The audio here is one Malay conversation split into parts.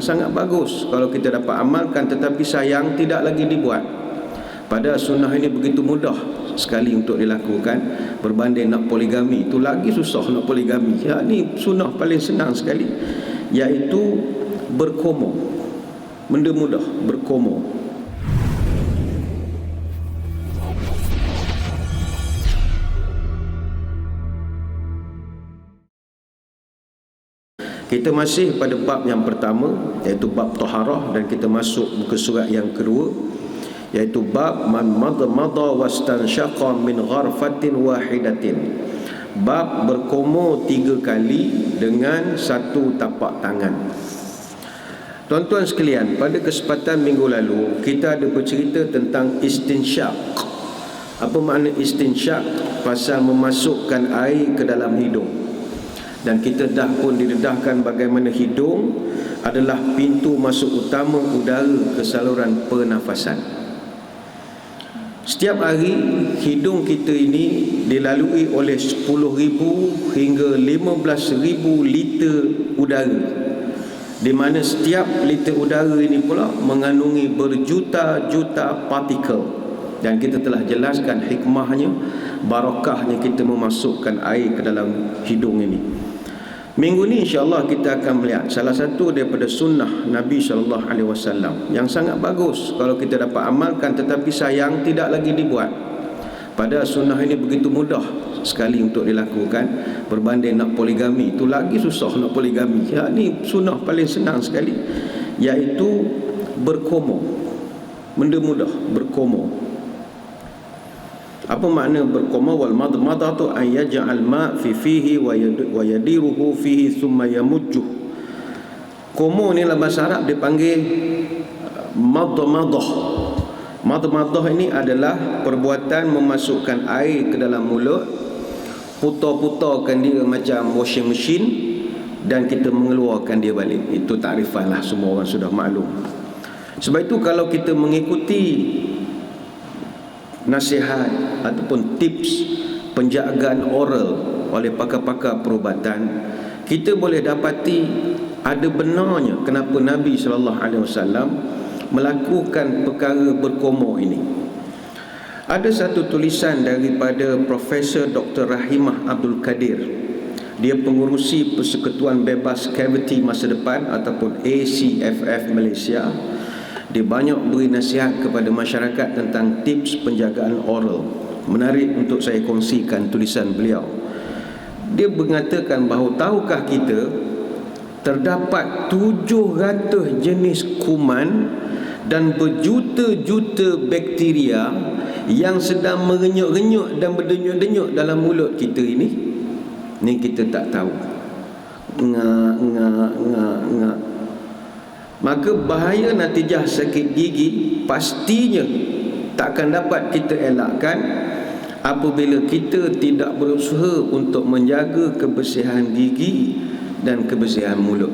yang sangat bagus kalau kita dapat amalkan, tetapi sayang tidak lagi dibuat. Pada sunnah ini begitu mudah sekali untuk dilakukan, berbanding nak poligami itu lagi susah. Nak poligami ya, ni sunnah paling senang sekali, iaitu berkomo. Benda mudah, berkomo. Kita masih pada bab yang pertama, iaitu bab taharah, dan kita masuk muka surat yang kedua, iaitu bab man madmada wastanshaqa min gharfatin wahidatin. Bab berkomo 3 kali dengan satu tapak tangan. Tuan-tuan sekalian, pada kesempatan minggu lalu kita ada bercerita tentang istinsyaq. Apa makna istinsyaq? Pasal memasukkan air ke dalam hidung. Dan kita dah pun didedahkan bagaimana hidung adalah pintu masuk utama udara ke saluran pernafasan. Setiap hari hidung kita ini dilalui oleh 10,000 hingga 15,000 liter udara, di mana setiap liter udara ini pula mengandungi berjuta-juta partikel. Dan kita telah jelaskan hikmahnya, barakahnya kita memasukkan air ke dalam hidung ini. Minggu ni insya-Allah kita akan melihat salah satu daripada sunnah Nabi SAW yang sangat bagus kalau kita dapat amalkan, tetapi sayang tidak lagi dibuat. Pada sunnah ini begitu mudah sekali untuk dilakukan, berbanding nak poligami itu lagi susah. Nak poligami ya, ni sunnah paling senang sekali, iaitu berkomo. Benda mudah, berkomo. Apa makna berkomo? Wal madmadatu an yaj'al ma' fi fihi wa yadiruhu fihi thumma yamujjuh. Komo ni dalam bahasa Arab dipanggil madmadah. Madmadah ini adalah perbuatan memasukkan air ke dalam mulut, putar-putarkan dia macam washing machine, dan kita mengeluarkan dia balik. Itu takrifan lah, semua orang sudah maklum. Sebab itu kalau kita mengikuti nasihat ataupun tips penjagaan oral oleh pakar-pakar perubatan, kita boleh dapati ada benarnya kenapa Nabi SAW melakukan perkara berkomo ini. Ada satu tulisan daripada Profesor Dr. Rahimah Abdul Kadir. Dia pengurusi Persekutuan Bebas Kaviti Masa Depan ataupun ACFF Malaysia. Dia banyak beri nasihat kepada masyarakat tentang tips penjagaan oral. Menarik untuk saya kongsikan tulisan beliau. Dia mengatakan bahawa tahukah kita terdapat 700 jenis kuman dan berjuta-juta bakteria yang sedang mengenyuk-enyuk dan berdenyut-denyut dalam mulut kita ini. Ni kita tak tahu. Ngak. Maka bahaya natijah sakit gigi pastinya takkan dapat kita elakkan apabila kita tidak berusaha untuk menjaga kebersihan gigi dan kebersihan mulut.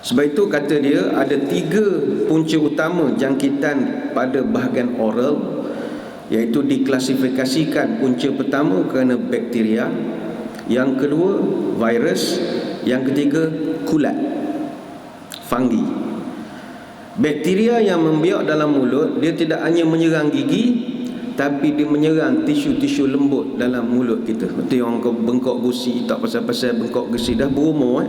Sebab itu kata dia ada 3 punca utama jangkitan pada bahagian oral, iaitu diklasifikasikan punca pertama kerana bakteria, yang kedua virus, yang ketiga kulat, fungi. Bakteria yang membiak dalam mulut, dia tidak hanya menyerang gigi, tapi dia menyerang tisu-tisu lembut dalam mulut kita. Betul orang bengkok gusi, tak pasal-pasal bengkok gusi dah berumur.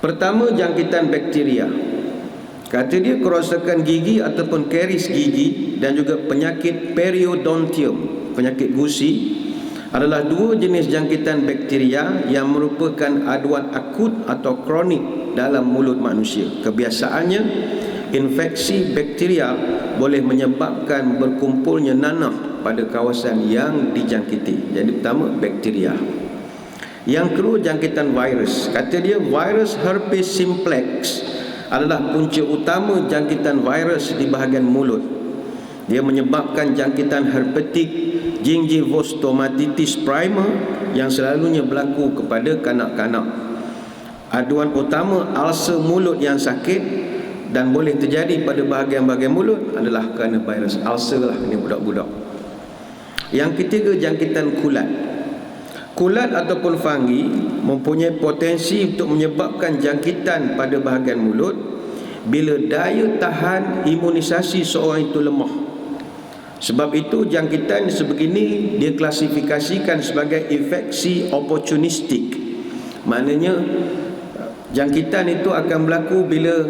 Pertama, jangkitan bakteria. Kata dia kerosakan gigi ataupun karies gigi dan juga penyakit periodontium, penyakit gusi, adalah 2 jenis jangkitan bakteria yang merupakan aduan akut atau kronik dalam mulut manusia. Kebiasaannya, infeksi bakteria boleh menyebabkan berkumpulnya nanah pada kawasan yang dijangkiti. Jadi pertama, bakteria. Yang kedua, jangkitan virus. Kata dia virus herpes simplex adalah punca utama jangkitan virus di bahagian mulut. Dia menyebabkan jangkitan herpetik gingivostomatitis primer yang selalunya berlaku kepada kanak-kanak. Aduan utama ulcer mulut yang sakit dan boleh terjadi pada bahagian-bahagian mulut adalah kerana virus ulcer lah, ini budak-budak. Yang ketiga, jangkitan kulat. Kulat ataupun fungi mempunyai potensi untuk menyebabkan jangkitan pada bahagian mulut bila daya tahan imunisasi seorang itu lemah. Sebab itu jangkitan sebegini dia klasifikasikan sebagai infeksi opportunistik. Maknanya jangkitan itu akan berlaku bila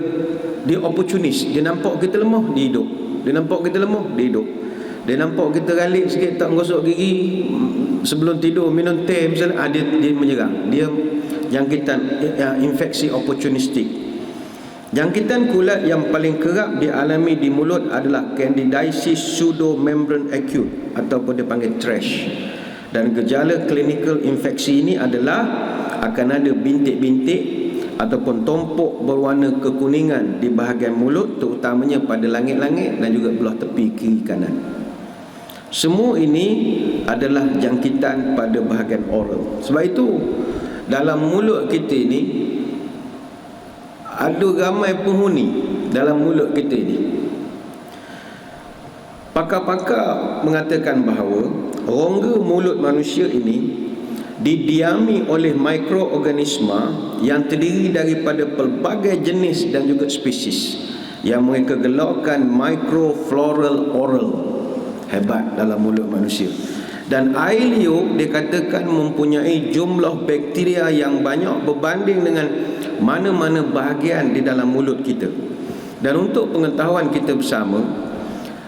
dia opportunis. Dia nampak kita lemah, dia hidup. Dia nampak kita lemah, dia hidup. Dia nampak kita ralik sikit, tak menggosok gigi, sebelum tidur minum teh misalnya, dia menyerang. Dia jangkitan infeksi opportunistik. Jangkitan kulat yang paling kerap dialami di mulut adalah Candidiasis pseudomembran acute ataupun dipanggil TRASH. Dan gejala klinikal infeksi ini adalah akan ada bintik-bintik ataupun tompok berwarna kekuningan di bahagian mulut, terutamanya pada langit-langit dan juga belah tepi kiri kanan. Semua ini adalah jangkitan pada bahagian oral. Sebab itu dalam mulut kita ini ada ramai penghuni dalam mulut kita ini. Pakar-pakar mengatakan bahawa rongga mulut manusia ini didiami oleh mikroorganisma yang terdiri daripada pelbagai jenis dan juga spesies yang mereka gelarkan microfloral oral. Hebat dalam mulut manusia. Dan air liur dikatakan mempunyai jumlah bakteria yang banyak berbanding dengan mana-mana bahagian di dalam mulut kita. Dan untuk pengetahuan kita bersama,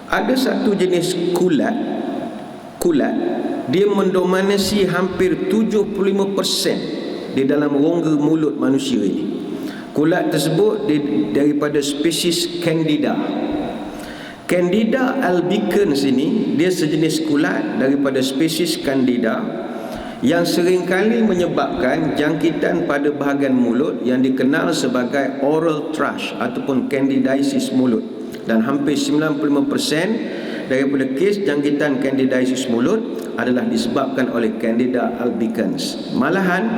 ada satu jenis kulat dia mendominasi hampir 75% di dalam rongga mulut manusia ini. Kulat tersebut daripada spesies Candida. Candida albicans ini dia sejenis kulat daripada spesies Candida yang seringkali menyebabkan jangkitan pada bahagian mulut yang dikenal sebagai oral thrush ataupun candidiasis mulut. Dan hampir 95% daripada kes jangkitan candidiasis mulut adalah disebabkan oleh Candida albicans. Malahan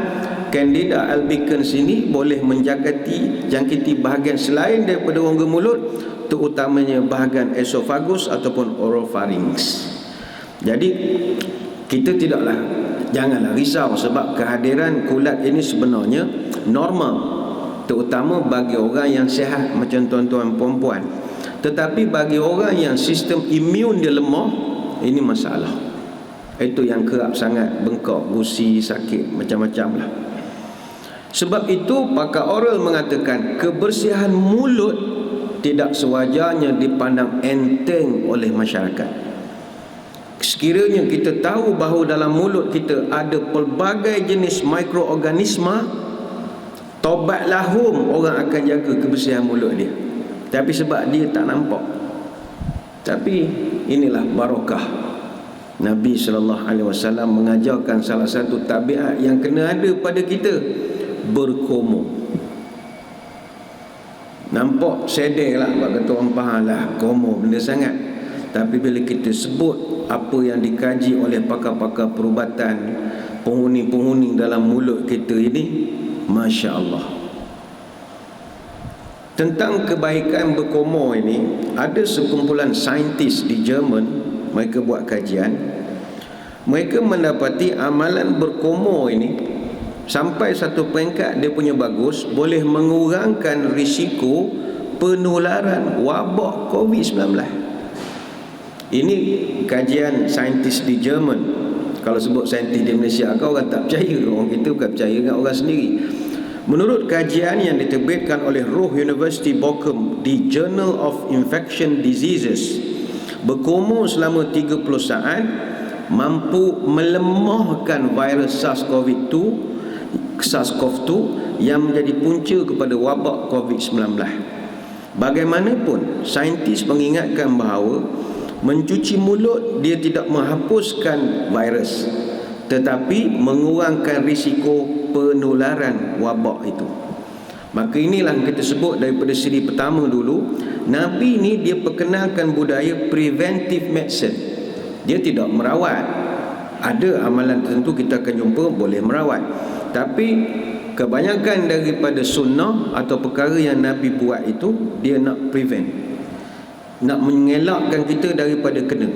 Candida albicans ini boleh menjangkiti bahagian selain daripada rongga mulut, terutamanya bahagian esophagus ataupun oropharynx. Jadi kita janganlah risau sebab kehadiran kulat ini sebenarnya normal, terutama bagi orang yang sihat macam tuan-tuan perempuan. Tetapi bagi orang yang sistem imun dia lemah, ini masalah. Itu yang kerap sangat bengkak, gusi, sakit, macam-macam lah. Sebab itu pakar oral mengatakan kebersihan mulut tidak sewajarnya dipandang enteng oleh masyarakat. Sekiranya kita tahu bahawa dalam mulut kita ada pelbagai jenis mikroorganisma, taubat lahum orang akan jaga kebersihan mulut dia. Tapi sebab dia tak nampak. Tapi inilah barakah. Nabi SAW mengajarkan salah satu tabiat yang kena ada pada kita, berkomor. Nampak sedih lah, kata orang faham lah, komor benda sangat. Tapi bila kita sebut apa yang dikaji oleh pakar-pakar perubatan, penghuni-penghuni dalam mulut kita ini, Masya Allah. Tentang kebaikan berkomor ini, ada sekumpulan saintis di Jerman, mereka buat kajian. Mereka mendapati amalan berkomor ini sampai satu peringkat dia punya bagus, boleh mengurangkan risiko penularan wabak COVID-19. Ini kajian saintis di Jerman. Kalau sebut saintis di Malaysia, kau orang tak percaya. Orang kita bukan percaya dengan orang sendiri. Menurut kajian yang diterbitkan oleh Ruhr University Bochum di Journal of Infection Diseases, berkomor selama 30 saat mampu melemahkan virus SARS-CoV-2 yang menjadi punca kepada wabak COVID-19. Bagaimanapun, saintis mengingatkan bahawa mencuci mulut dia tidak menghapuskan virus, tetapi mengurangkan risiko penularan wabak itu. Maka inilah kita sebut daripada siri pertama dulu, Nabi ni dia perkenalkan budaya preventive medicine. Dia tidak merawat. Ada amalan tertentu kita akan jumpa boleh merawat, tapi kebanyakan daripada sunnah atau perkara yang Nabi buat itu dia nak prevent, nak mengelakkan kita daripada kena.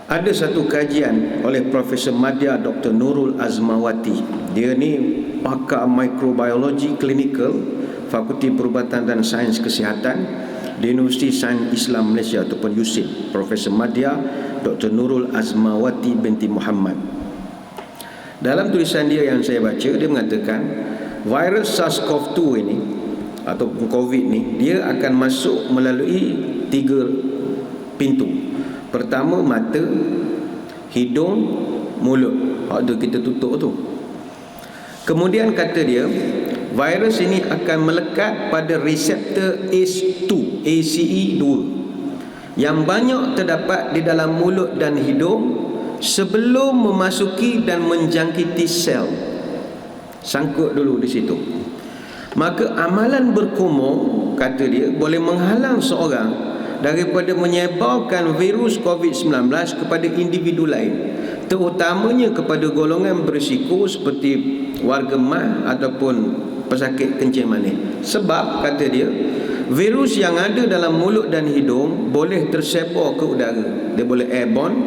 Ada satu kajian oleh Profesor Madya Dr. Nurul Azmawati. Dia ni pakar mikrobiologi klinikal, Fakulti Perubatan dan Sains Kesihatan di Universiti Sains Islam Malaysia ataupun USIM. Profesor Madya Dr. Nurul Azmawati binti Muhammad. Dalam tulisan dia yang saya baca, dia mengatakan virus SARS-CoV-2 ini ataupun COVID ni, dia akan masuk melalui 3 pintu. Pertama, mata, hidung, mulut. Waktu kita tutup tu. Kemudian kata dia, virus ini akan melekat pada reseptor ACE2 yang banyak terdapat di dalam mulut dan hidung sebelum memasuki dan menjangkiti sel. Sangkut dulu di situ. Maka amalan berkumur, kata dia, boleh menghalang seorang daripada menyebarkan virus COVID-19 kepada individu lain, terutamanya kepada golongan berisiko seperti warga emas ataupun pesakit kencing manis. Sebab, kata dia, virus yang ada dalam mulut dan hidung boleh tersebar ke udara. Dia boleh airborne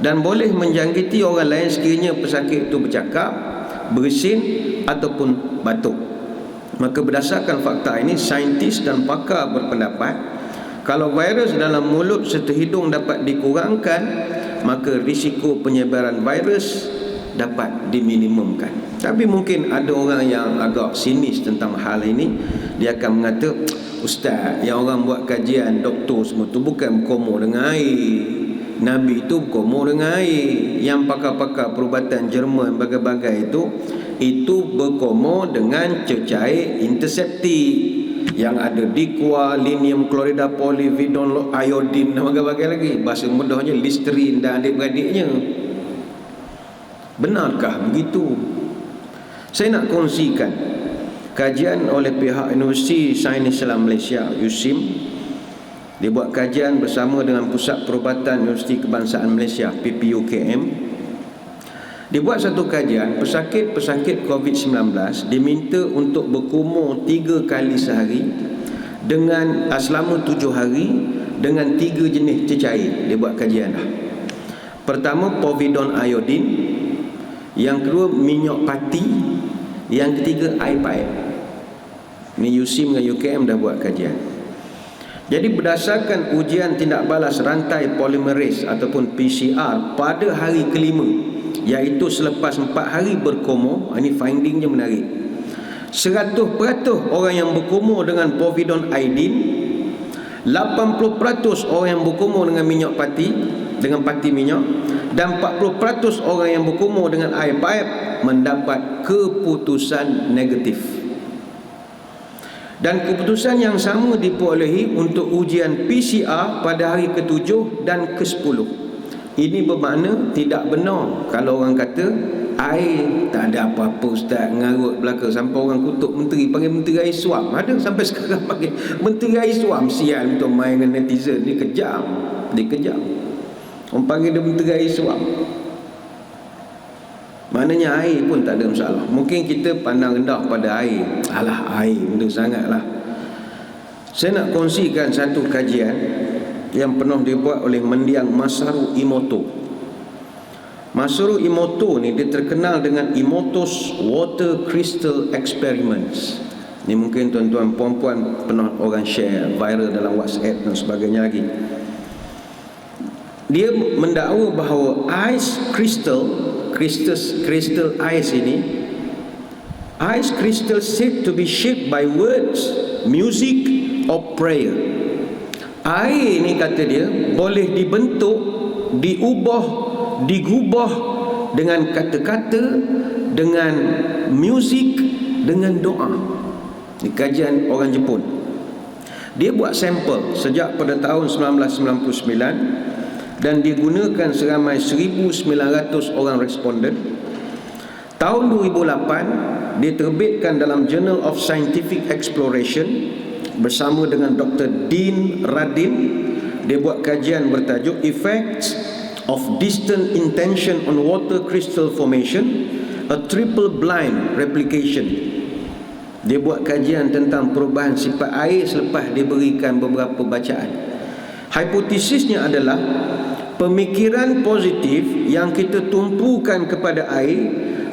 dan boleh menjangkiti orang lain sekiranya pesakit itu bercakap, bersin ataupun batuk. Maka berdasarkan fakta ini, saintis dan pakar berpendapat kalau virus dalam mulut serta hidung dapat dikurangkan, maka risiko penyebaran virus dapat diminimumkan. Tapi mungkin ada orang yang agak sinis tentang hal ini. Dia akan mengata, Ustaz, yang orang buat kajian, doktor semua tu bukan berkomor dengan air. Nabi itu berkomor dengan air. Yang pakar-pakar perubatan Jerman bagai-bagai itu berkomor dengan cecair interseptik yang ada dikwa, linium klorida, polividon, iodin dan bagai-bagai lagi. Bahasa mudahnya Listerin dan adik-beradiknya. Benarkah begitu? Saya nak kongsikan kajian oleh pihak Universiti Sains Islam Malaysia USIM. Dia buat kajian bersama dengan Pusat Perubatan Universiti Kebangsaan Malaysia PPUKM. Dia buat satu kajian, pesakit-pesakit COVID-19 diminta untuk berkumur 3 kali sehari dengan selama 7 hari dengan 3 jenis cecair. Dia buat kajian dah. Pertama, povidon iodin. Yang kedua, minyak pati. Yang ketiga, air paip. Ni USIM dengan UKM dah buat kajian. Jadi berdasarkan ujian tindak balas rantai polimerase ataupun PCR pada hari kelima, iaitu selepas 4 hari berkumur, ini findingnya menarik. 100% orang yang berkumur dengan povidon iodin, 80% orang yang berkumur dengan minyak pati, dengan pati minyak, dan 40% orang yang berkumur dengan air paip mendapat keputusan negatif. Dan keputusan yang sama diperolehi untuk ujian PCR pada hari ke-7 dan ke-10. Ini bermakna tidak benar kalau orang kata air tak ada apa-apa Ustaz, ngarut belaka sampai orang kutuk menteri, panggil menteri air suam. Ada sampai sekarang panggil menteri air suam. Sial untuk main dengan netizen. Dia kejam. Orang panggil dia menteri air suam. Maknanya air pun tak ada masalah. Mungkin kita pandang rendah pada air. Alah, air benda sangatlah. Saya nak kongsikan satu kajian yang pernah dibuat oleh mendiang Masaru Emoto. Masaru Emoto ni dia terkenal dengan Emoto's Water Crystal Experiments. Ni mungkin tuan-tuan puan-puan pernah orang share viral dalam WhatsApp dan sebagainya lagi. Dia mendakwa bahawa ice crystal ice ini, ice crystal said to be shaped by words, music or prayer. Air ni, kata dia, boleh dibentuk, diubah, digubah dengan kata-kata, dengan muzik, dengan doa. Ini kajian orang Jepun. Dia buat sampel sejak pada tahun 1999 dan digunakan seramai 1,900 orang responden. Tahun 2008 dia terbitkan dalam Journal of Scientific Exploration bersama dengan Dr. Dean Radin. Dia buat kajian bertajuk Effects of Distant Intention on Water Crystal Formation, a Triple Blind Replication. Dia buat kajian tentang perubahan sifat air selepas diberikan beberapa bacaan. Hipotesisnya adalah pemikiran positif yang kita tumpukan kepada air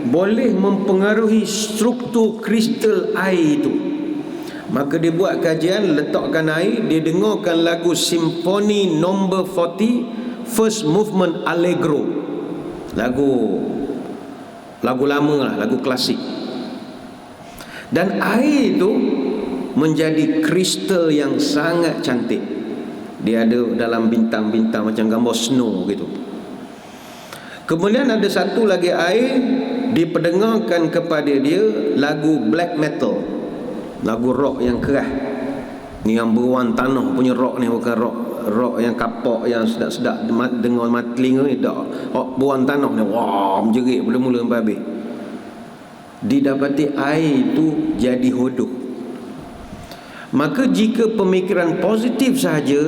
boleh mempengaruhi struktur kristal air itu. Maka dia buat kajian, letakkan air, dia dengarkan lagu Simfoni No. 40 First Movement Allegro, lagu lama lah, lagu klasik. Dan air itu menjadi kristal yang sangat cantik. Dia ada dalam bintang-bintang macam gambar snow gitu. Kemudian ada satu lagi air, diperdengarkan kepada dia lagu black metal, lagu rock yang keras. Ni yang beruang tanah punya rock ni, bukan rock yang kapak yang sedap-sedap dengar mata telinga ni, tak. Rock beruang tanah ni, wah, menjerit mula-mula sampai habis. Didapati air itu jadi hodoh. Maka jika pemikiran positif sahaja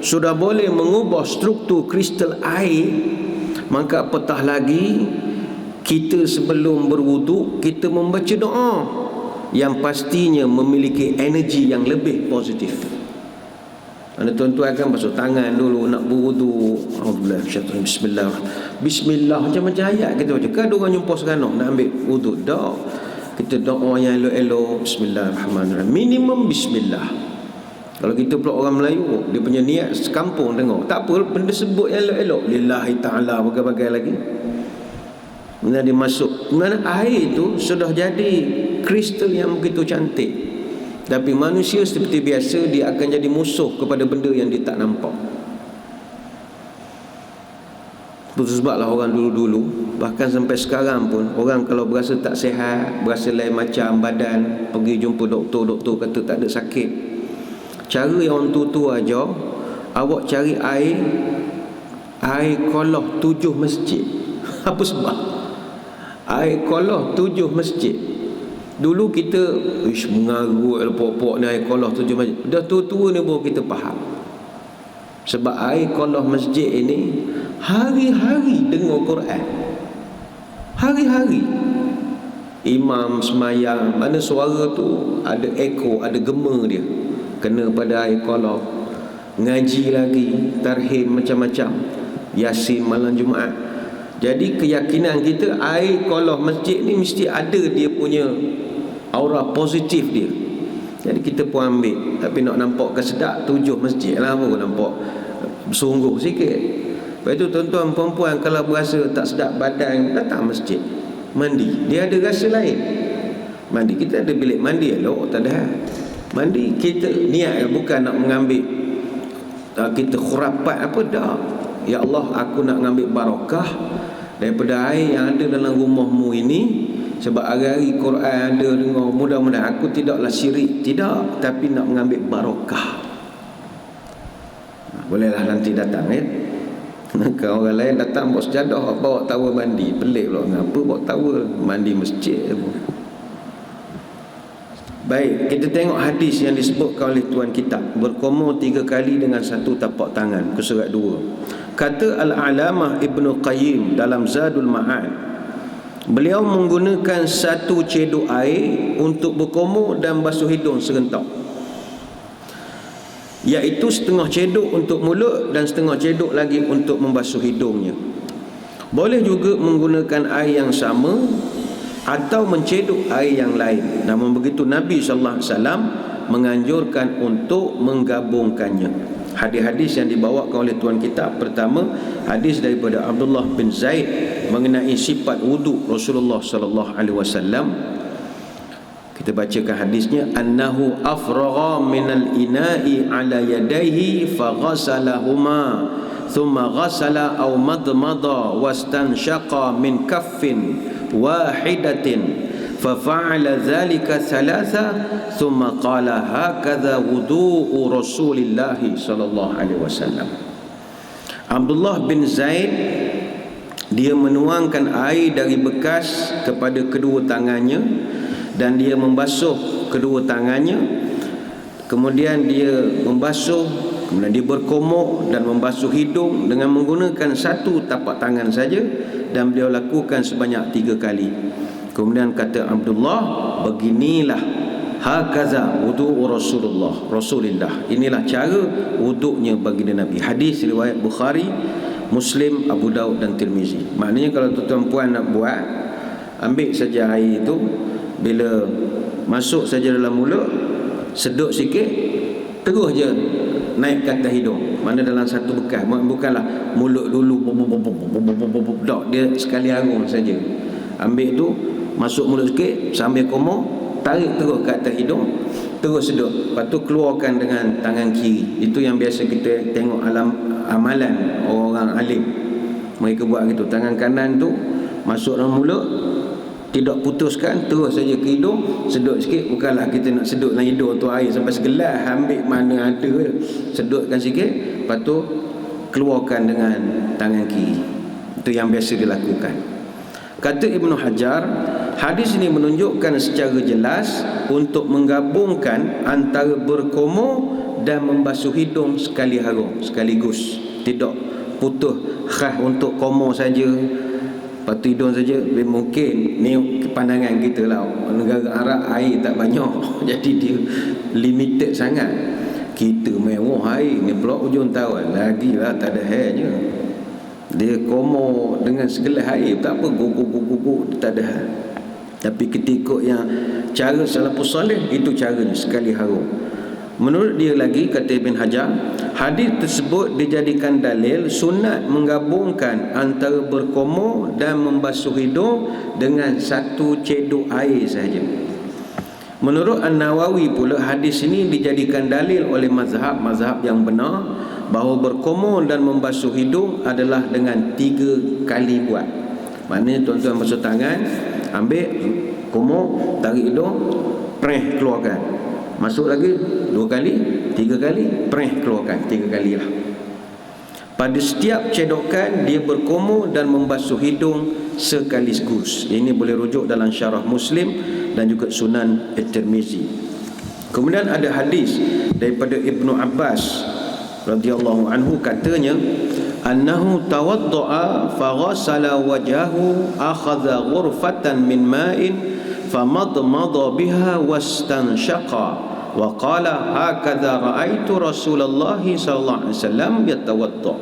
sudah boleh mengubah struktur kristal air, maka apatah lagi kita sebelum berwuduk kita membaca doa yang pastinya memiliki energi yang lebih positif. Anda tuan-tuan akan basuh tangan dulu nak berwuduk. Alhamdulillah, bismillah. Bismillah macam-macam ayat kita baca. Kan ada orang jumpa seronok nak ambil wuduk. Tak. Kita doa yang elok-elok. Bismillahirrahmanirrahim. Minimum bismillah. Kalau kita pula orang Melayu, dia punya niat sekampung dengar. Tak apa, benda sebut yang elok-elok. Lillahi ta'ala, bagai-bagai lagi. Kemudian dia masuk. Kemudian air itu sudah jadi kristal yang begitu cantik. Tapi manusia seperti biasa, dia akan jadi musuh kepada benda yang dia tak nampak. Itu sebablah orang dulu-dulu, bahkan sampai sekarang pun, orang kalau berasa tak sihat, berasa lain macam badan, pergi jumpa doktor, doktor kata tak ada sakit. Cara yang orang tua-tua ajar, awak cari air kolah 7 masjid. Apa sebab? Air kolah 7 masjid. Dulu kita mengarut pokok-pokok ni air kolah 7 masjid. Dah tua-tua ni baru kita faham. Sebab air kolah masjid ini hari-hari dengar Quran. Hari-hari imam semayang, mana suara tu ada echo, ada gema dia, kena pada air kolah. Ngaji lagi, tarhim macam-macam, Yasin malam Jumaat. Jadi keyakinan kita air kolah masjid ni mesti ada dia punya aura positif dia. Jadi kita pun ambil. Tapi nak nampak kesedap 7 masjid lah pun nampak sungguh sikit. Lepas tu tuan-tuan perempuan kalau berasa tak sedap badan, datang masjid, mandi. Dia ada rasa lain. Mandi, kita ada bilik mandi elok, tak ada. Mandi kita niat bukan nak mengambil kita khurafat apa, dah. Ya Allah, aku nak mengambil barakah daripada air yang ada dalam rumahmu ini. Sebab hari-hari Quran ada dengar, mudah-mudahan aku tidaklah syirik, tidak, tapi nak mengambil barakah. Bolehlah nanti datang ya. Kalau orang lain datang bawa sejadah, bawa tawar mandi, pelik pula. Kenapa bawa tawar mandi masjid? Baik, kita tengok hadis yang disebutkan oleh tuan kitab, berkomor 3 kali dengan satu tapak tangan, ke surat 2. Kata Al-Alamah Ibnu Qayyim dalam Zadul Ma'ad, beliau menggunakan satu cedok air untuk berkomor dan basuh hidung serentak, iaitu setengah cedok untuk mulut dan setengah cedok lagi untuk membasuh hidungnya. Boleh juga menggunakan air yang sama atau mencedok air yang lain. Namun begitu Nabi SAW menganjurkan untuk menggabungkannya. Hadis-hadis yang dibawakan oleh tuan kitab, pertama hadis daripada Abdullah bin Zaid mengenai sifat wuduk Rasulullah sallallahu alaihi wasallam. Kita bacakan hadisnya, annahu afragha minal ina'i ala yadayhi faghasalahuma thumma ghasala aw madmada wastanshaqa min kaffin wahidatin fafa'ala dhalika thalatha thumma qala hakadha wudu'u Rasulillah sallallahu alaihi wasallam. Abdullah bin Zaid, dia menuangkan air dari bekas kepada kedua tangannya dan dia membasuh kedua tangannya, kemudian dia membasuh, kemudian dia berkomor dan membasuh hidung dengan menggunakan satu tapak tangan saja, dan beliau lakukan sebanyak 3 kali. Kemudian kata Abdullah, beginilah hakaza wudu Rasulillah, inilah cara wuduknya baginda Nabi. Hadis riwayat Bukhari Muslim, Abu Daud dan Tirmizi. Maknanya kalau tuan-tuan puan nak buat, ambil saja air itu, bila masuk saja dalam mulut, sedut sikit, terus je naik ke atas hidung. Mana dalam satu bekas, bukanlah mulut dulu tak, dia sekali harum saja. Ambil tu, masuk mulut sikit, sambil komo, tarik terus ke atas hidung, terus sedut. Lepas tu keluarkan dengan tangan kiri. Itu yang biasa kita tengok amalan orang alim, mereka buat gitu. Tangan kanan tu masuk dalam mulut, tidak putuskan, terus saja ke hidung, sedut sikit. Bukanlah kita nak sedut dalam hidung tu air sampai segelas, ambil mana ada, sedutkan sikit, lepas tu keluarkan dengan tangan kiri. Itu yang biasa dilakukan. Kata Ibnu Hajar, hadis ini menunjukkan secara jelas untuk menggabungkan antara berkomor dan membasuh hidung sekali harum, sekaligus. Tidak putus khas untuk komor saja, lepas tu hidung saja. Mungkin ni pandangan kita lah, negara Arab air tak banyak jadi dia limited sangat. Kita mewah air ni pula ujung tahun lagi lah tak ada hairnya, dia komor dengan segelas air tak apa, guguk tak ada hal. Tapi ketika yang cara salafus salih itu caranya sekali harum. Menurut dia lagi, kata Ibn Hajar, hadis tersebut dijadikan dalil sunat menggabungkan antara berkomor dan membasuh hidung dengan satu cedok air sahaja. Menurut An-Nawawi pula, hadis ini dijadikan dalil oleh mazhab yang benar bahawa berkomor dan membasuh hidung adalah dengan 3 kali buat. Maknanya tuan-tuan basuh tangan, ambil komor, tarik hidung, preh keluarkan, masuk lagi 2 kali, 3 kali, preh keluarkan 3 kali lah. Pada setiap cedokan dia berkomor dan membasuh hidung sekaligus. Ini boleh rujuk dalam syarah Muslim dan juga Sunan At-Tirmizi. Kemudian ada hadis daripada Ibnu Abbas radhiyallahu anhu, katanya annahu tawaddaa faghasala wajhahu akhadha ghurfatan min ma'in famadmada biha wastanshaqa wa qala hakadha ra'aitu Rasulullah sallallahu alaihi wasallam yatawadda.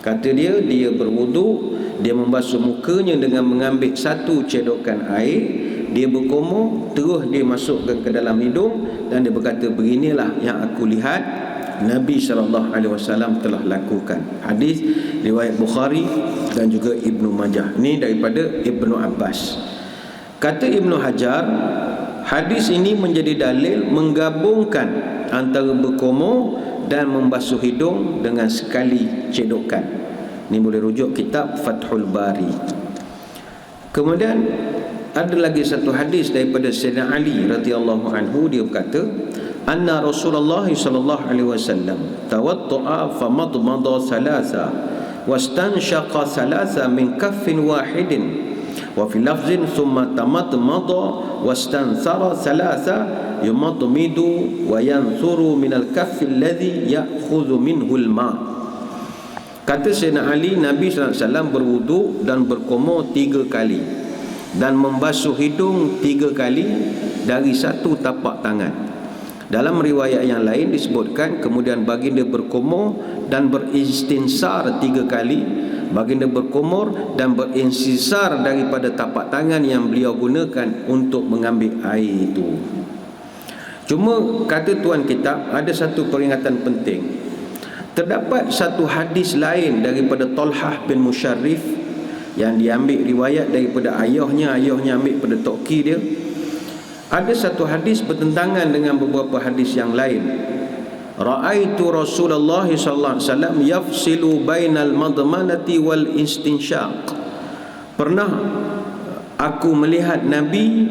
Kata dia berwudu, dia membasuh mukanya dengan mengambil satu cedokan air, dia berkomor, terus dia masukkan ke dalam hidung, dan dia berkata, beginilah yang aku lihat Nabi SAW telah lakukan. Hadis riwayat Bukhari dan juga Ibnu Majah. Ini daripada Ibnu Abbas. Kata Ibnu Hajar, hadis ini menjadi dalil menggabungkan antara berkomor dan membasuh hidung dengan sekali cedokan. Ini boleh rujuk kitab Fathul Bari. Kemudian ada lagi satu hadis daripada Sayyidina Ali radhiyallahu anhu, dia berkata, anna Rasulullah sallallahu alaihi wasallam tawaddaa famadmada thalatha wastanshaqa thalatha min kaffin wahidin wa fi lafzin thumma tamadmada wastanthara thalatha yumadmidu wa yanthuru min al-kaffi alladhi ya'khudhu minhu al-ma'. Kata Sayyidina Ali, Nabi SAW berwudu dan berkomor 3 kali dan membasuh hidung 3 kali dari satu tapak tangan. Dalam riwayat yang lain disebutkan, kemudian baginda berkomor dan beristinsar 3 kali, baginda berkomor dan beristinsar daripada tapak tangan yang beliau gunakan untuk mengambil air itu. Cuma kata tuan kitab, ada satu peringatan penting. Terdapat satu hadis lain daripada Talhah bin Musharrif yang diambil riwayat daripada ayahnya ambil pada toki dia. Ada satu hadis bertentangan dengan beberapa hadis yang lain. Ra'aitu Rasulullah sallallahu alaihi wasallam yafsilu bainal madmanati wal istinsyaq. Pernah aku melihat Nabi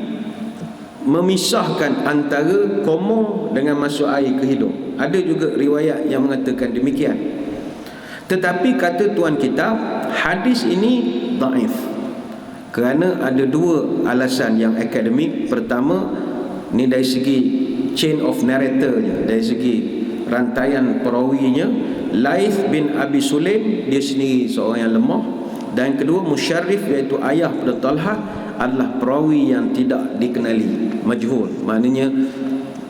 memisahkan antara komor dengan masuk air ke hidung. Ada juga riwayat yang mengatakan demikian. Tetapi kata tuan kitab, hadis ini dhaif. Kerana ada 2 alasan yang akademik. Pertama, ni dari segi chain of narrator, dari segi rantaian perawinya. Laith bin Abi Sulaim, dia sendiri seorang yang lemah. Dan kedua, Musharrif iaitu ayah pada Talhah adalah perawi yang tidak dikenali, majhul. Maknanya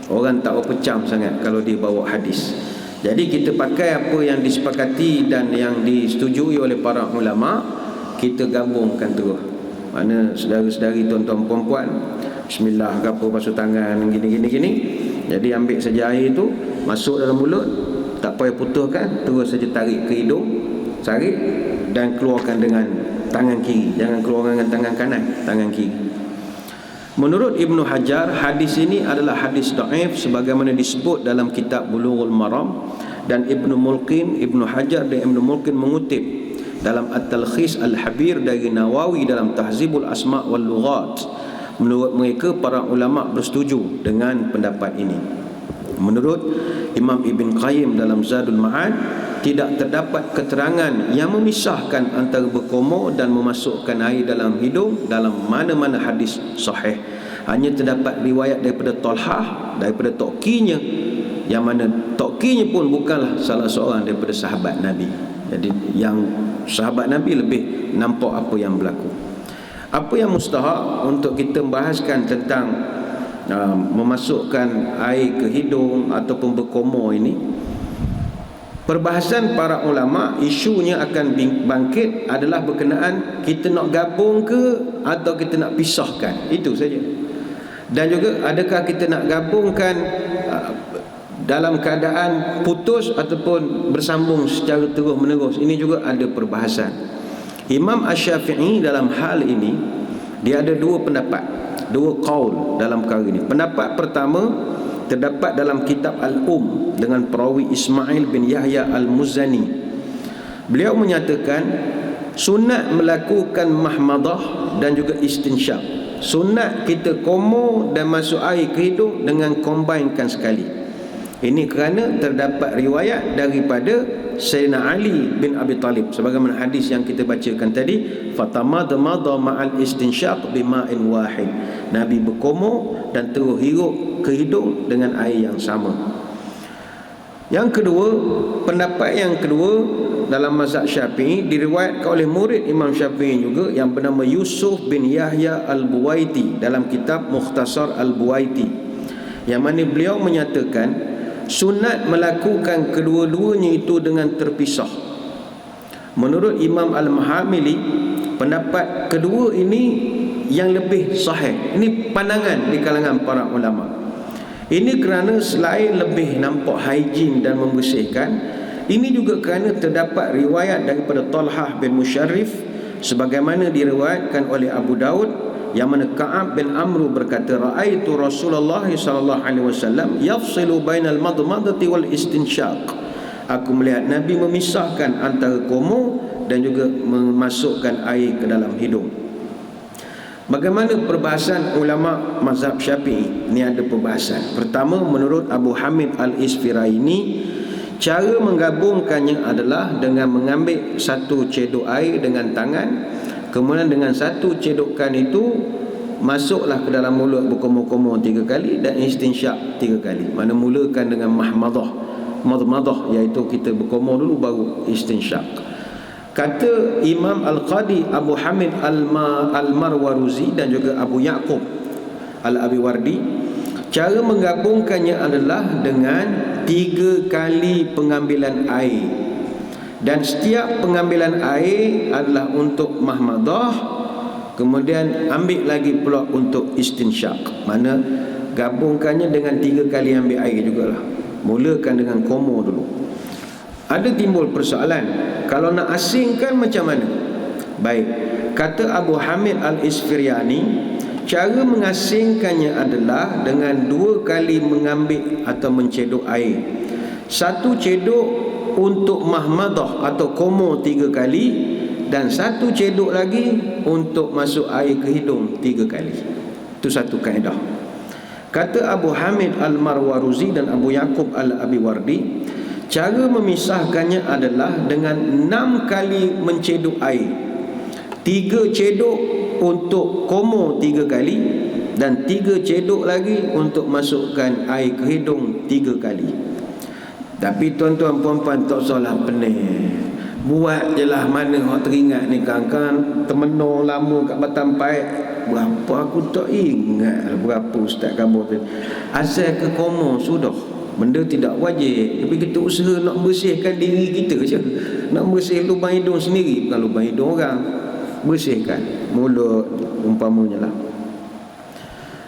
orang tak berpecam sangat kalau dia bawa hadis. Jadi kita pakai apa yang disepakati dan yang disetujui oleh para ulama, kita gabungkan terus. Mana saudara-saudari, tuan-tuan perempuan, bismillah ke apa, basuh tangan gini. Jadi ambil saja air tu, masuk dalam mulut, tak payah putuskan, terus saja tarik ke hidung, tarik dan keluarkan dengan tangan kiri. Jangan keluarkan dengan tangan kanan, tangan kiri. Menurut Ibnu Hajar, hadis ini adalah hadis dhaif sebagaimana disebut dalam kitab Bulughul Maram, dan Ibnu Hajar dan Ibnu Mulqin mengutip dalam At-Talkhis Al-Habir dari Nawawi dalam Tahzibul Asma' wal Lughat. Menurut mereka, para ulama bersetuju dengan pendapat ini. Menurut Imam Ibn Qayyim dalam Zadul Ma'ad, tidak terdapat keterangan yang memisahkan antara berkomor dan memasukkan air dalam hidung dalam mana-mana hadis sahih. Hanya terdapat riwayat daripada Talhah, daripada tokinya, yang mana tokinya pun bukanlah salah seorang daripada sahabat Nabi. Jadi yang sahabat Nabi lebih nampak apa yang berlaku. Apa yang mustahak untuk kita membahaskan tentang memasukkan air ke hidung ataupun berkomor ini, perbahasan para ulama, isunya akan bangkit adalah berkenaan kita nak gabung ke atau kita nak pisahkan. Itu saja. Dan juga adakah kita nak gabungkan dalam keadaan putus ataupun bersambung secara terus menerus. Ini juga ada perbahasan. Imam Asy-Syafi'i dalam hal ini, dia ada dua pendapat, dua qaul dalam perkara ini. Pendapat pertama terdapat dalam kitab Al-Um dengan perawi Ismail bin Yahya Al-Muzani. Beliau menyatakan sunat melakukan mahmadah dan juga istinsyaq. Sunat kita komor dan masuk air ke hidung dengan combinekan sekali. Ini kerana terdapat riwayat daripada Sayyidina Ali bin Abi Talib, sebagaimana hadis yang kita bacakan tadi, fatamadmada ma'al istinsyaq bima'in wahid. Nabi berkomor dan terus hirup ke hidung dengan air yang sama. Yang kedua, pendapat yang kedua dalam mazhab Syafi'i diriwayatkan oleh murid Imam Syafi'i juga yang bernama Yusuf bin Yahya Al-Buwaiti dalam kitab Mukhtasar Al-Buwaiti, yang mana beliau menyatakan sunat melakukan kedua-duanya itu dengan terpisah. Menurut Imam Al-Mahamili, pendapat kedua ini yang lebih sahih. Ini pandangan di kalangan para ulama. Ini kerana selain lebih nampak higien dan membersihkan, ini juga kerana terdapat riwayat daripada Talhah bin Musharrif sebagaimana diriwayatkan oleh Abu Daud, yang mana Ka'ab bin Amru berkata, ra'aitu Rasulullah sallallahu alaihi wasallam yafsilu bainal madmadati wal istinsyaq. Aku melihat Nabi memisahkan antara komor dan juga memasukkan air ke dalam hidung. Bagaimana perbahasan ulama mazhab Syafi'i? Ini ada perbahasan. Pertama, menurut Abu Hamid Al-Isfiraini, cara menggabungkannya adalah dengan mengambil satu cedok air dengan tangan, kemudian dengan satu cedokan itu masuklah ke dalam mulut berkomor-komor 3 kali dan istinsyak 3 kali. Mana mulakan dengan madmadah, iaitu kita berkomor dulu baru istinsyak. Kata Imam Al-Qadi Abu Hamid Al-Marwaruzi dan juga Abu Ya'qub Al-Abiwardi, cara menggabungkannya adalah dengan 3 kali pengambilan air, dan setiap pengambilan air adalah untuk mahmadah, kemudian ambil lagi pula untuk istinsyak. Mana gabungkannya dengan 3 kali ambil air jugalah. Mulakan dengan komor dulu. Ada timbul persoalan, kalau nak asingkan macam mana? Baik, kata Abu Hamid Al-Isfirani, cara mengasingkannya adalah dengan 2 kali mengambil atau mencedok air. 1 cedok untuk mahmadah atau komor 3 kali, dan 1 cedok lagi untuk masuk air ke hidung 3 kali. Itu satu kaedah. Kata Abu Hamid Al-Marwaruzi dan Abu Ya'qub Al-Abiwardi, cara memisahkannya adalah dengan 6 kali mencedok air. 3 cedok untuk komor 3 kali, dan 3 cedok lagi untuk masukkan air ke hidung 3 kali. Tapi tuan-tuan puan-puan tak usahlah pening, buat je lah. Mana orang teringat ni kan temenung lama kat Batam Paik. Berapa aku tak ingat berapa ustaz kamu tu. Asal ke komor sudah. benda tidak wajib, tapi kita usaha nak bersihkan diri kita je. Nak bersih lubang hidung sendiri, bukan lubang hidung orang. Bersihkan mulut umpamanya lah.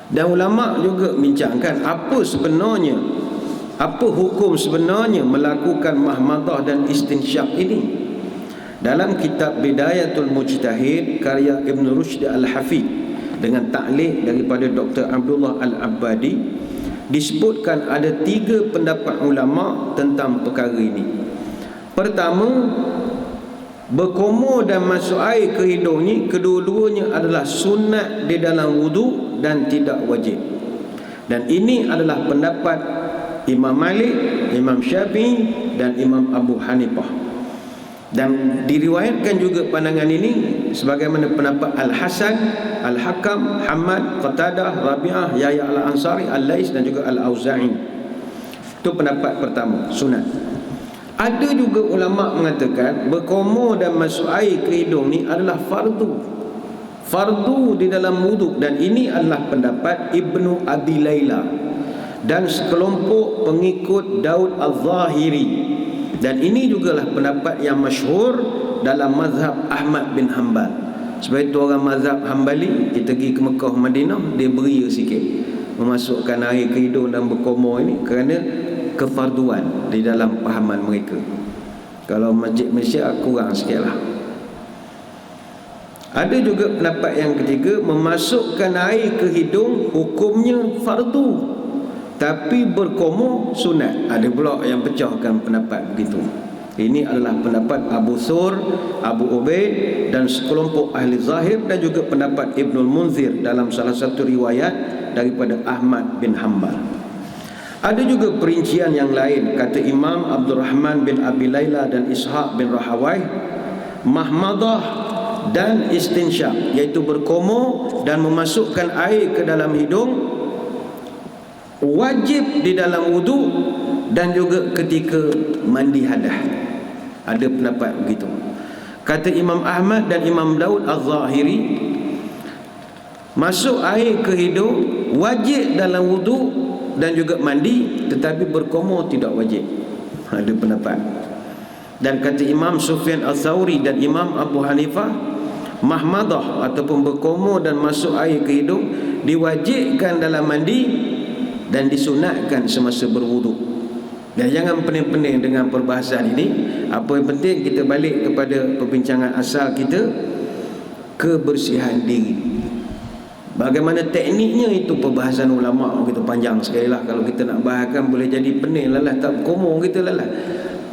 Dan ulama juga bincangkan apa sebenarnya, apa hukum sebenarnya melakukan mahmadah dan istinsyak ini. Dalam kitab Bidayatul Mujtahid karya Ibn Rushd Al-Hafidh dengan ta'liq daripada Dr. Abdullah Al-Abbadi, disebutkan ada 3 pendapat ulama tentang perkara ini. Pertama, berkumur dan masuk air ke hidung ni kedua-duanya adalah sunat di dalam wudu dan tidak wajib. Dan ini adalah pendapat Imam Malik, Imam Syafi'i dan Imam Abu Hanifah. Dan diriwayatkan juga pandangan ini sebagaimana pendapat Al-Hasan, Al-Hakam, Hamad, Qatadah, Rabi'ah, Yahya Al-Ansari, Al-Lais dan juga Al-Auza'i. Itu pendapat pertama, sunat. Ada juga ulama mengatakan berkumur dan masuk air ke hidung ni adalah fardu. Fardu di dalam wuduk, dan ini adalah pendapat Ibnu Abi Layla dan sekelompok pengikut Daud Al-Zahiri. Dan ini jugalah pendapat yang masyhur dalam mazhab Ahmad bin Hanbal. Sebab itu orang mazhab Hanbali, kita pergi ke Mekah, Madinah, dia beria sikit memasukkan air ke hidung dan berkumur ini kerana kefarduan di dalam pahaman mereka. Kalau masjid Malaysia kurang sikit lah. Ada juga pendapat yang ketiga, memasukkan air ke hidung hukumnya fardu, tapi berkumur sunat. Ada pula yang pecahkan pendapat begitu. Ini adalah pendapat Abu Thur, Abu Ubaid dan sekelompok ahli zahir, dan juga pendapat Ibnul Munzir dalam salah satu riwayat daripada Ahmad bin Hanbal. Ada juga perincian yang lain, kata Imam Abdul Rahman bin Abi Layla dan Ishaq bin Rahawai, mahmadah dan istinsyak, iaitu berkumur dan memasukkan air ke dalam hidung, wajib di dalam wudu dan juga ketika mandi hadas. Ada pendapat begitu. Kata Imam Ahmad dan Imam Daud Al-Zahiri, masuk air ke hidung wajib dalam wudu dan juga mandi, tetapi berkumur tidak wajib. Ada pendapat. Dan kata Imam Sufyan Al-Thawri dan Imam Abu Hanifah, mahmadah ataupun berkumur dan masuk air ke hidung diwajibkan dalam mandi dan disunatkan semasa berwuduk. Dan jangan pening-pening dengan perbahasan ini. Apa yang penting kita balik kepada perbincangan asal kita, kebersihan diri. Bagaimana tekniknya itu perbahasan ulama kita panjang sekali lah. Kalau kita nak bahaskan boleh jadi pening lah, tak berkumur kita lah.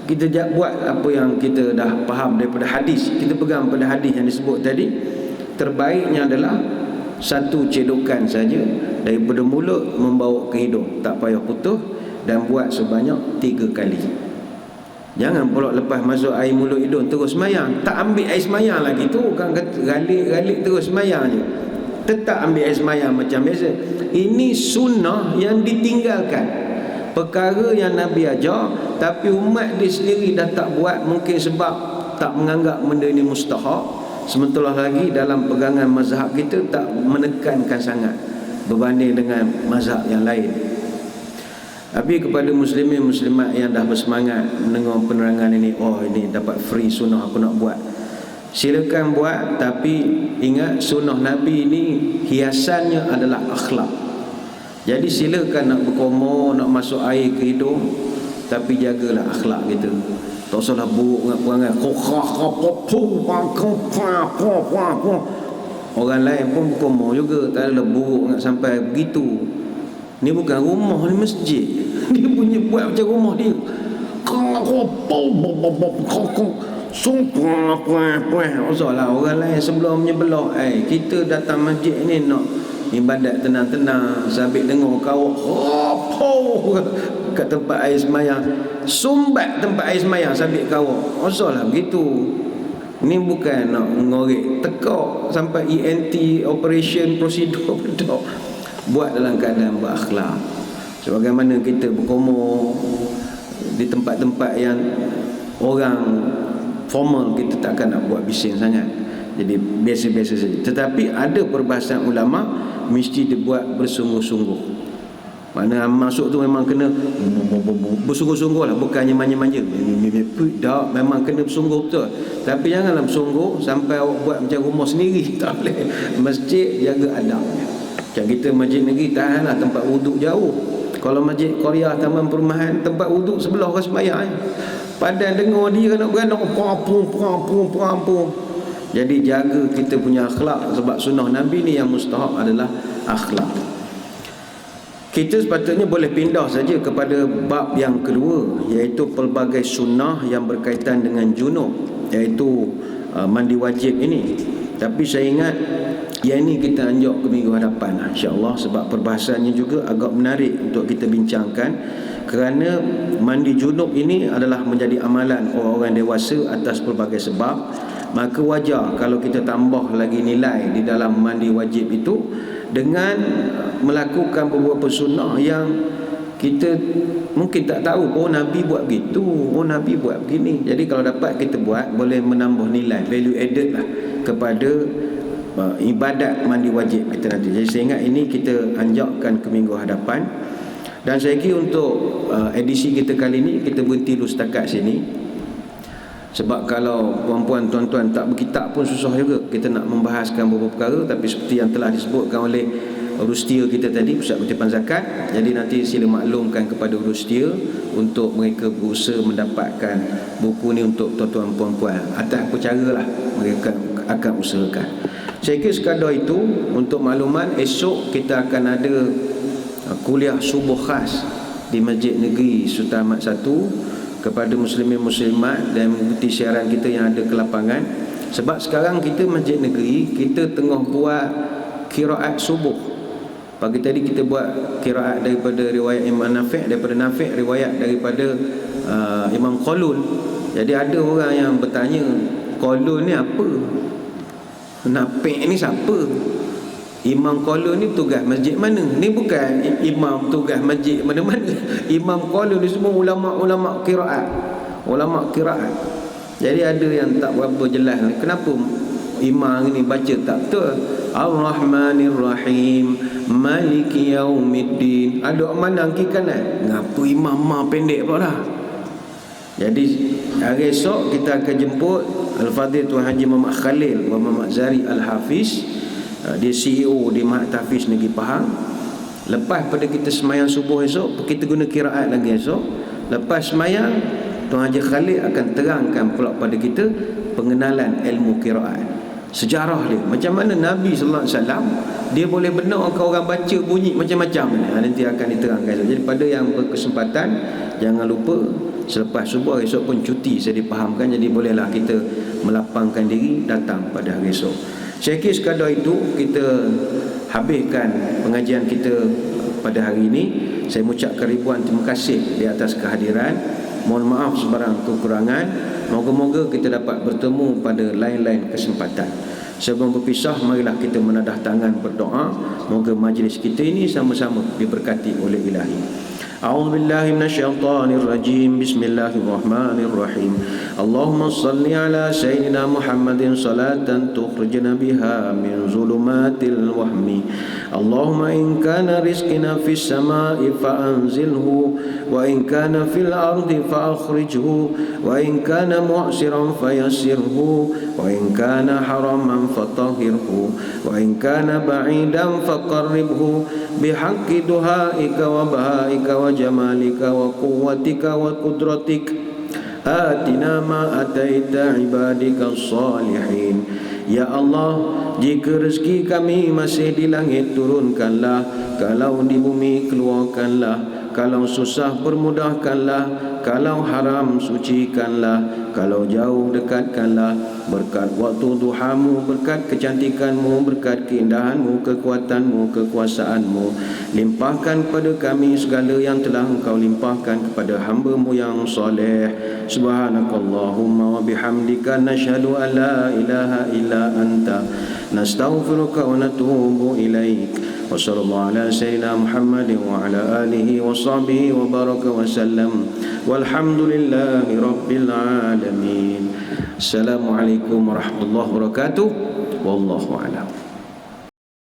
Kita buat apa yang kita dah faham daripada hadis. Kita pegang pada hadis yang disebut tadi. Terbaiknya adalah satu cedokan saja daripada mulut membawa ke hidung, tak payah putus, dan buat sebanyak 3 kali. Jangan pula lepas masuk air mulut hidung terus semayang. Tak ambil air semayang lagi tu, kan galik terus semayang je. Tetap ambil air semayang macam biasa. Ini sunnah yang ditinggalkan, perkara yang Nabi ajar, tapi umat dia sendiri dah tak buat, mungkin sebab tak menganggap benda ini mustahab. Sementara lagi dalam pegangan mazhab kita tak menekankan sangat berbanding dengan mazhab yang lain. Tapi kepada muslimin muslimat yang dah bersemangat mendengar penerangan ini, oh ini dapat free sunnah, aku nak buat, silakan buat. Tapi ingat, sunnah Nabi ini hiasannya adalah akhlak. Jadi silakan nak berkumur, nak masuk air ke hidung, tapi jagalah akhlak kita. Tak usahlah buruk dengan perangai. Orang lain pun berkumur juga, tak adalah buruk nak sampai begitu. Ni bukan rumah, ni masjid. Dia punya buat macam rumah dia. Usahlah orang lain sebelum menyebelah, kita datang masjid ni nak ibadat tenang-tenang, sambil dengar kau kat tempat air semayang, sumbat tempat air semayang sambil kau. Usahlah begitu. Ni bukan nak ngorek tekak sampai ENT operation prosedur betul. Buat dalam keadaan berakhlak. Sebagaimana kita berkumur di tempat-tempat yang orang formal, kita takkan nak buat bising sangat. Jadi biasa-biasa saja. Tetapi ada perbahasan ulama mesti dibuat bersungguh-sungguh. Mana masuk tu memang kena bersungguh-sungguh lah, bukannya manja-manja. Tak, memang kena bersungguh betul. Tapi janganlah bersungguh sampai awak buat macam rumah sendiri. Tak boleh. Masjid jaga adabnya. Macam kita masjid negeri, tahanlah tempat wuduk jauh. Kalau masjid Korea taman perumahan, tempat wuduk sebelah orang sembahyang. Padan dengar dia nak beranak, perampung. Jadi jaga kita punya akhlak, sebab sunnah Nabi ni yang mustahab adalah akhlak. Kita sepatutnya boleh pindah saja kepada bab yang kedua, iaitu pelbagai sunnah yang berkaitan dengan junub, iaitu mandi wajib ini. Tapi saya ingat yang ini kita anjak ke minggu hadapan, insya-Allah, sebab perbahasannya juga agak menarik untuk kita bincangkan. Kerana mandi junub ini adalah menjadi amalan orang-orang dewasa atas pelbagai sebab. Maka wajar kalau kita tambah lagi nilai di dalam mandi wajib itu dengan melakukan beberapa sunnah yang kita mungkin tak tahu. Oh, Nabi buat begitu, oh, Nabi buat begini. Jadi kalau dapat kita buat, boleh menambah nilai, value added lah kepada ibadat mandi wajib kita nanti. Jadi saya ingat ini kita anjakkan ke minggu hadapan. Dan saya kira untuk edisi kita kali ini kita berhenti dulu setakat sini. Sebab kalau puan-puan, tuan-tuan tak berkitab pun susah juga kita nak membahaskan beberapa perkara. Tapi seperti yang telah disebutkan oleh Rustia kita tadi, Pusat Kutipan Zakat, jadi nanti sila maklumkan kepada Rustia untuk mereka berusaha mendapatkan buku ni untuk tuan-tuan puan-puan. Atas apa cara lah mereka akan usahakan. Saya kira sekadar itu untuk makluman. Esok kita akan ada kuliah subuh khas di Masjid Negeri Sultan Ahmad 1 kepada muslimin muslimat dan mengikuti siaran kita yang ada ke lapangan. Sebab sekarang kita Masjid Negeri, kita tengah buat qiraat subuh. Pagi tadi kita buat qiraat daripada riwayat Imam Nafi', daripada Nafi' riwayat daripada Imam Qalun. Jadi ada orang yang bertanya, Qalun ni apa? Nafi' ni siapa? Imam Qalun ni tugas masjid mana? Ni bukan imam tugas masjid mana-mana. Imam Qalun ni semua ulama-ulama qiraat. Ulama qiraat. Jadi ada yang tak berapa jelas. Kenapa imam ni baca tak betul? Ar-Rahmanir Rahim, Maliki Yaumiddin. Ada mana angki kanan? Ngapa imam pendek pula dah? Jadi hari esok kita akan jemput Al-Fadhil Tuan Haji Muhammad Khalil wa Muhammad Zari Al-Hafiz. Dia CEO di Mahat Tahfiz Negeri Pahang. Lepas pada kita semayang subuh esok, kita guna qiraat lagi esok. Lepas semayang, Tuan Haji Khalid akan terangkan pula pada kita pengenalan ilmu qiraat, sejarah dia, macam mana Nabi sallallahu alaihi wasallam dia boleh benarkan orang baca bunyi macam-macam ni. Nanti akan diterangkan. Jadi pada yang berkesempatan, jangan lupa selepas subuh esok pun cuti, saya dipahamkan. Jadi bolehlah kita melapangkan diri datang pada hari esok. Saya kira sekadar itu kita habiskan pengajian kita pada hari ini. Saya mengucapkan ribuan terima kasih di atas kehadiran. Mohon maaf sebarang kekurangan. Moga-moga kita dapat bertemu pada lain-lain kesempatan. Sebelum berpisah, marilah kita menadah tangan berdoa. Moga majlis kita ini sama-sama diberkati oleh Ilahi. A'udzu billahi minasyaitonir rajim. Bismillahirrahmanirrahim. Allahumma shalli ala sayyidina Muhammadin salatan tukhrijna biha min zulumatil wahmi. Allahumma in kana rizqina fis samai fa anzilhu wa in kana fil ardi fa akhrijhu wa in kana mu'siran fayassirhu wa in kana haraman fatahhirhu wa in kana ba'idan faqarribhu bihaqqi duhaika wa bahaika wa jamalika wa quwwatika wa qudratik. Atina ma ataita ibadika salihin. Ya Allah, jika rezeki kami masih di langit, turunkanlah. Kalau di bumi, keluarkanlah. Kalau susah, permudahkanlah. Kalau haram, sucikanlah. Kalau jauh, dekatkanlah. Berkat waktu duhamu, berkat kecantikanmu, berkat keindahanmu, kekuatanmu, kekuasaanmu, limpahkan pada kami segala yang telah engkau limpahkan kepada hamba-Mu yang soleh. Subhanakallahumma wa bihamdika nashhadu an la ilaha illa anta nastaghfiruka wa natubu ilaik. Wa sallallahu ala sayyidina Muhammadin wa ala alihi wa sahbihi wa baraka wa sallam. Walhamdulillahi rabbil alamin. Assalamualaikum warahmatullahi wabarakatuh. Wallahu a'lam.